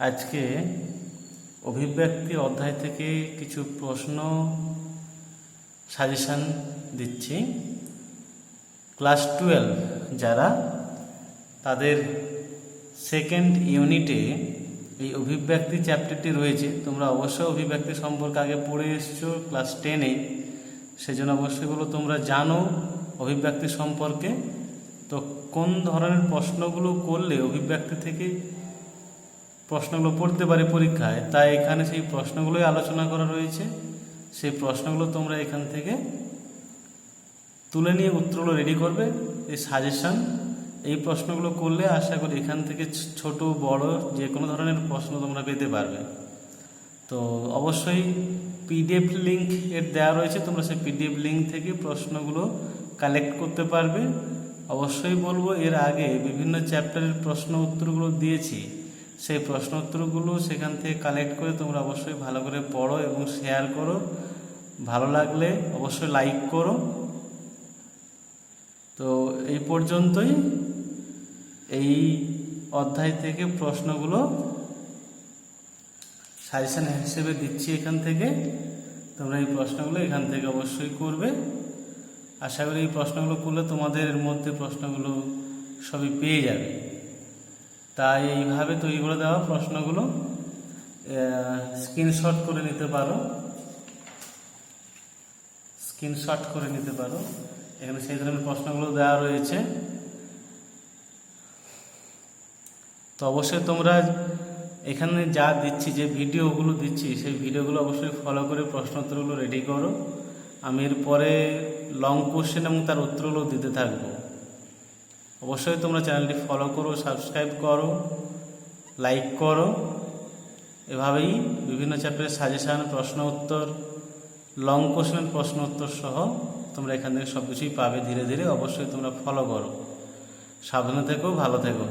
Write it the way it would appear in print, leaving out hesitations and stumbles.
আজকে অভিব্যক্তি অধ্যায় থেকে কিছু প্রশ্ন সাজেশন দিচ্ছি। ক্লাস 12 যারা, তাদের সেকেন্ড ইউনিটে এই অভিব্যক্তি চ্যাপ্টারটি রয়েছে। তোমরা অবশ্যই অভিব্যক্তি সম্পর্কে আগে পড়ে এসছো ক্লাস 10-এ, সেজন্য অবশ্যই এগুলো তোমরা জানো অভিব্যক্তি সম্পর্কে। তো কোন ধরনের প্রশ্নগুলো করলে অভিব্যক্তি থেকে প্রশ্নগুলো পড়তে পারে পরীক্ষায়, তাই এখানে সেই প্রশ্নগুলোই আলোচনা করা রয়েছে। সেই প্রশ্নগুলো তোমরা এখান থেকে তুলে নিয়ে উত্তরগুলো রেডি করবে। এই সাজেশন এই প্রশ্নগুলো করলে আশা করি এখান থেকে ছোট বড় যে কোনো ধরনের প্রশ্ন তোমরা পেতে পারবে। তো অবশ্যই পিডিএফ লিঙ্ক এর দেওয়া রয়েছে, তোমরা সেই পিডিএফ লিঙ্ক থেকে প্রশ্নগুলো কালেক্ট করতে পারবে। অবশ্যই বলবো, এর আগে বিভিন্ন চ্যাপ্টারের প্রশ্ন উত্তরগুলো দিয়েছি, সেই প্রশ্ন উত্তরগুলো সেখান থেকে কালেক্ট করে তোমরা অবশ্যই ভালো করে পড়ো এবং শেয়ার করো। ভালো লাগলে অবশ্যই লাইক করো। তো এই পর্যন্তই এই অধ্যায় থেকে প্রশ্নগুলো সাজেশন হিসেবে দিচ্ছি। এখান থেকে তোমরা এই প্রশ্নগুলো এখান থেকে অবশ্যই করবে। আশা করি এই প্রশ্নগুলো করলে তোমাদের এর মধ্যে প্রশ্নগুলো সবই পেয়ে যাবে। তাই এইভাবে তৈরি করে দেওয়া প্রশ্নগুলো স্ক্রিনশট করে নিতে পারো, এখানে সেই ধরনের প্রশ্নগুলো দেওয়া রয়েছে। তো অবশ্যই তোমরা এখানে যা দিচ্ছি, যে ভিডিওগুলো দিচ্ছি, সেই ভিডিওগুলো অবশ্যই ফলো করে প্রশ্ন উত্তরগুলো রেডি করো। আমি এরপরে লং কোশ্চেন এবং তার উত্তরগুলো দিতে থাকবো। অবশ্যই তোমরা চ্যানেলটি ফলো করো, সাবস্ক্রাইব করো, লাইক করো। এভাবেই বিভিন্ন চ্যাপ্টারের সাজেশান, প্রশ্ন উত্তর, লং কোশ্চেন, প্রশ্ন উত্তর সহ তোমরা এখান থেকে সব কিছুই পাবে ধীরে ধীরে। অবশ্যই তোমরা ফলো করো। সাবধানে থেকো, ভালো থেকো।